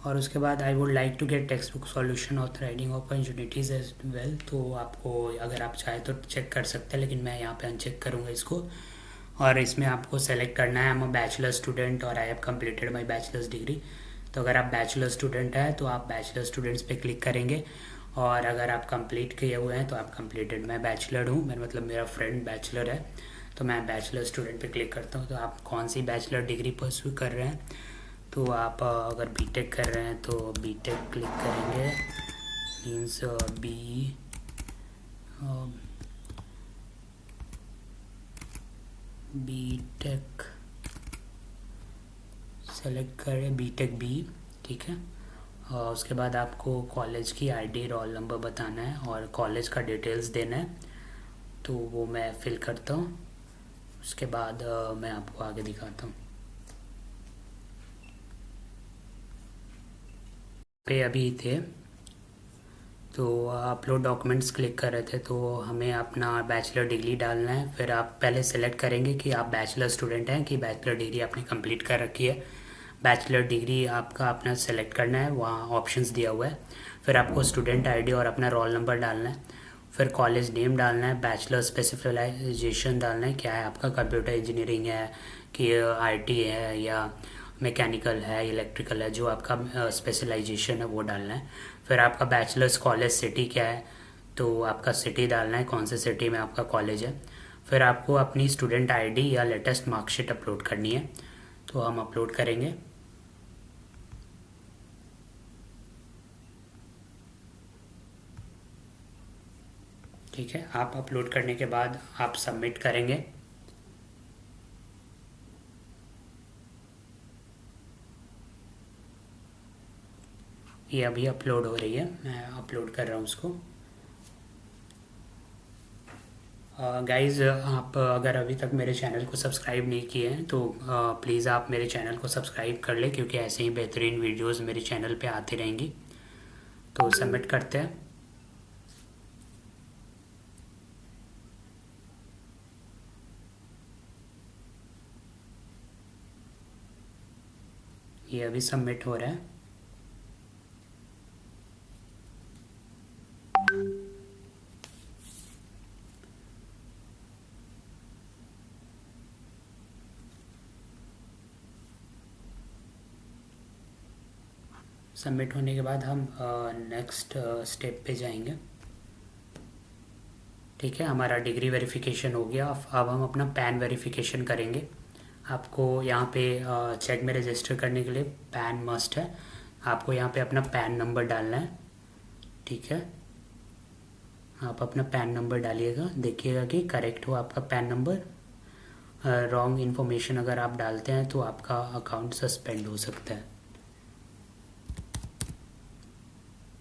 और उसके बाद I would like to get text book solution of writing opportunities as well. तो आपको अगर आप चाहें तो चेक कर सकते हैं, लेकिन मैं यहाँ पे अनचेक करूँगा इसको। और इसमें आपको सेलेक्ट करना है, I am a bachelor student और I have completed my bachelor's degree. तो अगर आप बैचलर स्टूडेंट हैं तो आप बैचलर स्टूडेंट्स पे क्लिक करेंगे, और अगर आप कंप्लीट किए हुए हैं तो आप कंप्लीटेड। मैं बैचलर हूँ, मैं मतलब मेरा फ्रेंड बैचलर है, तो मैं बैचलर स्टूडेंट पे क्लिक करता हूँ। तो आप कौन सी बैचलर डिग्री परस्यू कर रहे हैं, तो आप अगर बीटेक कर रहे हैं तो बीटेक क्लिक करेंगे, मीन्स बीटेक सेलेक्ट करें, बीटेक बी, ठीक है। और उसके बाद आपको कॉलेज की आईडी रोल नंबर बताना है और कॉलेज का डिटेल्स देना है, तो वो मैं फिल करता हूँ। उसके बाद मैं आपको आगे दिखाता हूँ। पे अभी थे तो अपलोड डॉक्यूमेंट्स क्लिक कर रहे थे, तो हमें अपना बैचलर डिग्री डालना है। फिर आप पहले सेलेक्ट करेंगे कि आप बैचलर स्टूडेंट हैं कि बैचलर डिग्री आपने कंप्लीट कर रखी है। बैचलर डिग्री आपका अपना सेलेक्ट करना है, वहाँ ऑप्शंस दिया हुआ है। फिर आपको स्टूडेंट आईडी और अपना रोल नंबर डालना है। फिर कॉलेज नेम डालना है, बैचलर स्पेसिफिलाइजेशन डालना है, क्या है आपका, कंप्यूटर इंजीनियरिंग है कि आईटी है या मैकेनिकल है, इलेक्ट्रिकल है, जो आपका स्पेशलाइजेशन है वो डालना है। फिर आपका बैचलर्स कॉलेज सिटी क्या है, तो आपका सिटी डालना है, कौन से सिटी में आपका कॉलेज है। फिर आपको अपनी स्टूडेंट आईडी या लेटेस्ट मार्कशीट अपलोड करनी है, तो हम अपलोड करेंगे। ठीक है, आप अपलोड करने के बाद आप सबमिट करेंगे। ये अभी अपलोड हो रही है, मैं अपलोड कर रहा हूँ उसको। गाइज़ आप अगर अभी तक मेरे चैनल को सब्सक्राइब नहीं किए हैं तो प्लीज़ आप मेरे चैनल को सब्सक्राइब कर लें, क्योंकि ऐसे ही बेहतरीन वीडियोस मेरे चैनल पे आती रहेंगी। तो सबमिट करते हैं। ये अभी सबमिट हो रहा है। सबमिट होने के बाद हम नेक्स्ट स्टेप पे जाएंगे। ठीक है, हमारा डिग्री वेरिफिकेशन हो गया। अब हम अपना पैन वेरिफिकेशन करेंगे। आपको यहाँ पे चेक में रजिस्टर करने के लिए पैन मस्ट है। आपको यहाँ पे अपना पैन नंबर डालना है। ठीक है, आप अपना पैन नंबर डालिएगा, देखिएगा कि करेक्ट हो आपका पैन नंबर। रॉन्ग इन्फॉर्मेशन अगर आप डालते हैं तो आपका अकाउंट सस्पेंड हो सकता है।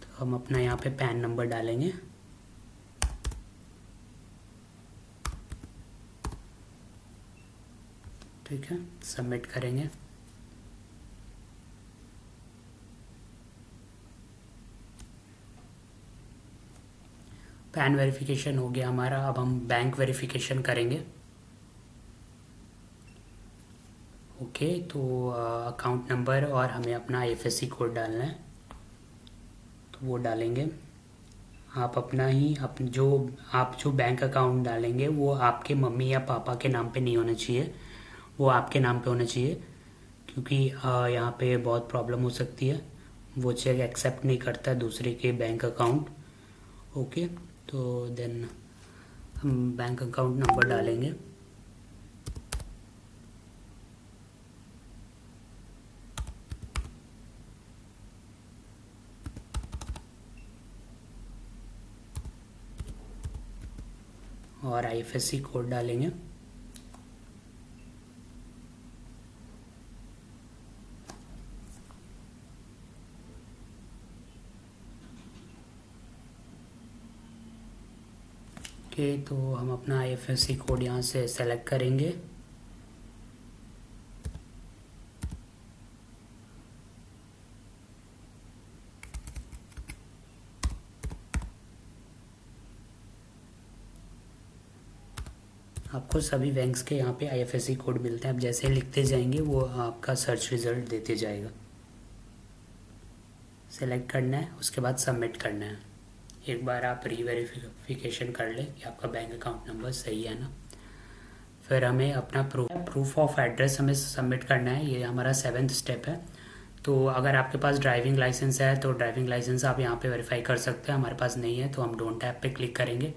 तो हम अपना यहाँ पे पैन नंबर डालेंगे। ठीक है, सबमिट करेंगे। पैन वेरिफिकेशन हो गया हमारा। अब हम बैंक वेरिफिकेशन करेंगे। ओके, तो अकाउंट नंबर और हमें अपना आईएफएससी कोड डालना है, तो वो डालेंगे। आप अपना ही आप जो बैंक अकाउंट डालेंगे वो आपके मम्मी या पापा के नाम पे नहीं होना चाहिए, वो आपके नाम पे होना चाहिए, क्योंकि यहाँ पे बहुत प्रॉब्लम हो सकती है। वो चेक एक्सेप्ट नहीं करता है दूसरे के बैंक अकाउंट। ओके, तो देन हम बैंक अकाउंट नंबर डालेंगे। और आईएफएससी कोड डालेंगे। ओके, तो हम अपना आईएफएससी कोड यहाँ से सेलेक्ट करेंगे। आपको सभी बैंक्स के यहाँ पे आईएफएससी कोड मिलते हैं। आप जैसे लिखते जाएंगे वो आपका सर्च रिजल्ट देते जाएगा। सेलेक्ट करना है, उसके बाद सबमिट करना है। एक बार आप री वेरिफिकेशन कर लें कि आपका बैंक अकाउंट नंबर सही है ना। फिर हमें अपना प्रूफ ऑफ एड्रेस हमें सबमिट करना है। ये हमारा 7th स्टेप है। तो अगर आपके पास ड्राइविंग लाइसेंस है तो ड्राइविंग लाइसेंस आप यहाँ पे वेरीफाई कर सकते हैं। हमारे पास नहीं है तो हम डोंट टैप पे क्लिक करेंगे।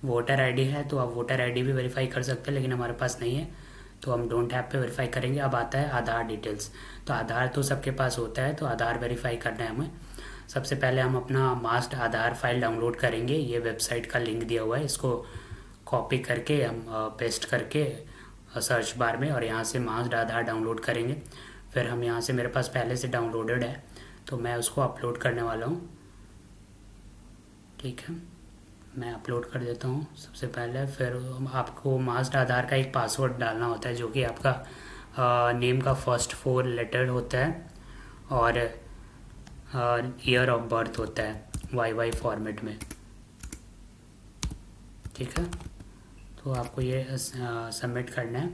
वोटर आईडी है तो आप वोटर आईडी भी वेरीफाई कर सकते हैं, लेकिन हमारे पास नहीं है तो हम डोंट टैप पे वेरीफाई करेंगे। अब आता है आधार डिटेल्स। तो आधार तो सबके पास होता है, तो आधार वेरीफाई करना है हमें। सबसे पहले हम अपना मास्ट आधार फाइल डाउनलोड करेंगे। ये वेबसाइट का लिंक दिया हुआ है, इसको कॉपी करके हम पेस्ट करके सर्च बार में, और यहाँ से मास्ड आधार डाउनलोड करेंगे। फिर हम यहाँ से, मेरे पास पहले से डाउनलोडेड है तो मैं उसको अपलोड करने वाला हूँ। ठीक है, मैं अपलोड कर देता हूँ सबसे पहले। फिर आपको मास्ड आधार का एक पासवर्ड डालना होता है, जो कि आपका नेम का फर्स्ट 4 लेटर होता है और ईयर ऑफ बर्थ होता है YY फॉर्मेट में। ठीक है, तो आपको ये सबमिट करना है।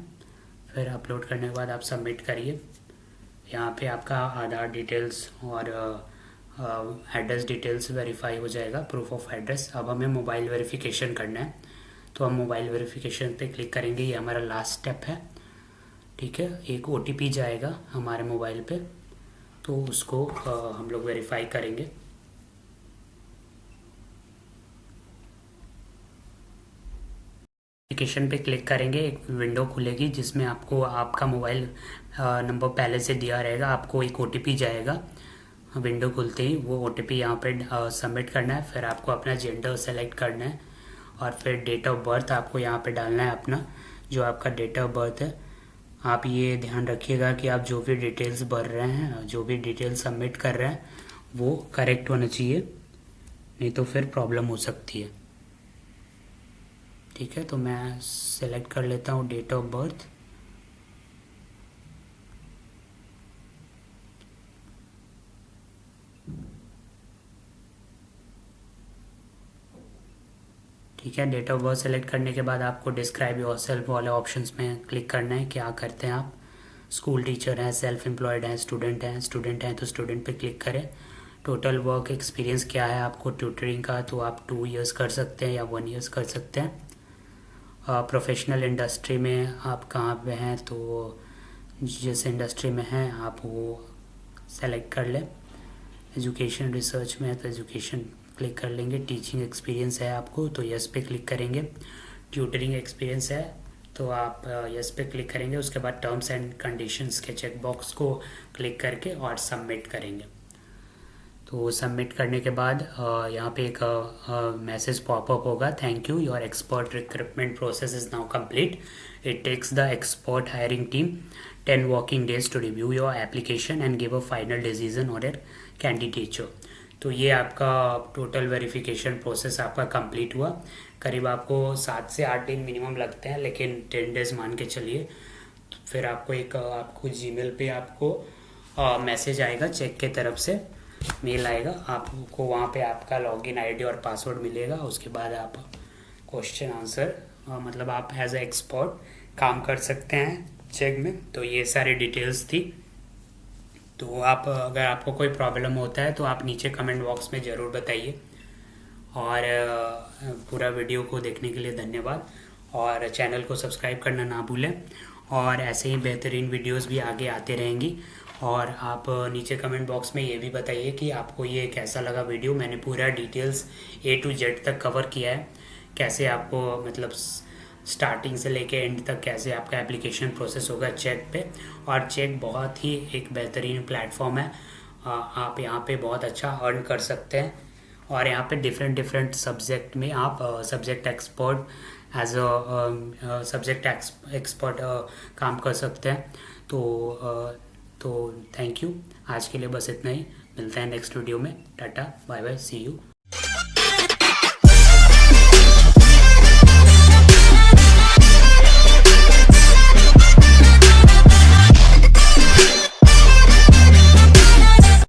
फिर अपलोड करने के बाद आप सबमिट करिए। यहाँ पे आपका आधार डिटेल्स और एड्रेस डिटेल्स वेरीफाई हो जाएगा, प्रूफ ऑफ एड्रेस। अब हमें मोबाइल वेरिफिकेशन करना है, तो हम मोबाइल वेरिफिकेशन पे क्लिक करेंगे। ये हमारा लास्ट स्टेप है। ठीक है, एक OTP जाएगा हमारे मोबाइल पे, तो उसको हम लोग वेरीफाई करेंगे। एप्लीकेशन पे क्लिक करेंगे, एक विंडो खुलेगी जिसमें आपको आपका मोबाइल नंबर पहले से दिया रहेगा। आपको एक OTP जाएगा विंडो खुलते ही, वो OTP यहाँ पे सबमिट करना है। फिर आपको अपना जेंडर सेलेक्ट करना है और फिर डेट ऑफ बर्थ आपको यहाँ पे डालना है अपना, जो आपका डेट ऑफ बर्थ है। आप ये ध्यान रखिएगा कि आप जो भी डिटेल्स भर रहे हैं, जो भी डिटेल्स सबमिट कर रहे हैं, वो करेक्ट होना चाहिए, नहीं तो फिर प्रॉब्लम हो सकती है। ठीक है, तो मैं सेलेक्ट कर लेता हूँ डेट ऑफ बर्थ। ठीक है, डेट ऑफ बर्थ सेलेक्ट करने के बाद आपको डिस्क्राइब योरसेल्फ वाले ऑप्शंस में क्लिक करना है। क्या करते हैं आप, स्कूल टीचर हैं, सेल्फ एम्प्लॉयड हैं, स्टूडेंट हैं। स्टूडेंट हैं तो स्टूडेंट पे क्लिक करें। टोटल वर्क एक्सपीरियंस क्या है आपको ट्यूटरिंग का, तो आप 2 इयर्स कर सकते हैं या 1 ईयर्स कर सकते हैं। प्रोफेशनल इंडस्ट्री में आप कहाँ पे हैं, तो जिस इंडस्ट्री में हैं आप वो सेलेक्ट कर लें। एजुकेशन रिसर्च में है तो एजुकेशन क्लिक कर लेंगे। टीचिंग एक्सपीरियंस है आपको तो यस पे क्लिक करेंगे। ट्यूटरिंग एक्सपीरियंस है तो आप यस पे क्लिक करेंगे। उसके बाद टर्म्स एंड कंडीशंस के चेक बॉक्स को क्लिक करके और सबमिट करेंगे। तो सबमिट करने के बाद यहाँ पे एक मैसेज पॉपअप होगा, thank you, your expert recruitment process is now complete. It takes the expert hiring team 10 working days to review your application and give a final decision on your candidature. तो ये आपका total verification process आपका complete हुआ। करीब आपको 7 से 8 दिन minimum लगते हैं, लेकिन 10 डेज मान के चलिए। फिर आपको जीमेल पे आपको मैसेज आएगा चेक के तरफ से, मेल आएगा, आपको वहाँ पे आपका लॉगिन आईडी और पासवर्ड मिलेगा। उसके बाद आप क्वेश्चन आंसर मतलब आप एज ए एक्सपर्ट काम कर सकते हैं चेक में। तो ये सारी डिटेल्स थी। तो आप अगर आपको कोई प्रॉब्लम होता है तो आप नीचे कमेंट बॉक्स में ज़रूर बताइए। और पूरा वीडियो को देखने के लिए धन्यवाद, और चैनल को सब्सक्राइब करना ना भूलें। और ऐसे ही बेहतरीन वीडियोस भी आगे आते रहेंगी। और आप नीचे कमेंट बॉक्स में ये भी बताइए कि आपको ये कैसा लगा वीडियो। मैंने पूरा डिटेल्स A to Z तक कवर किया है, कैसे आपको मतलब स्टार्टिंग से लेके एंड तक कैसे आपका एप्लीकेशन प्रोसेस होगा चेक पे। और चेक बहुत ही एक बेहतरीन प्लेटफॉर्म है, आप यहाँ पे बहुत अच्छा अर्न कर सकते हैं। और यहाँ पे डिफरेंट डिफरेंट सब्जेक्ट में आप subject expert as a subject expert काम कर सकते हैं। तो थैंक यू। आज के लिए बस इतना ही, मिलते हैं नेक्स्ट वीडियो में। Tata bye bye, see you.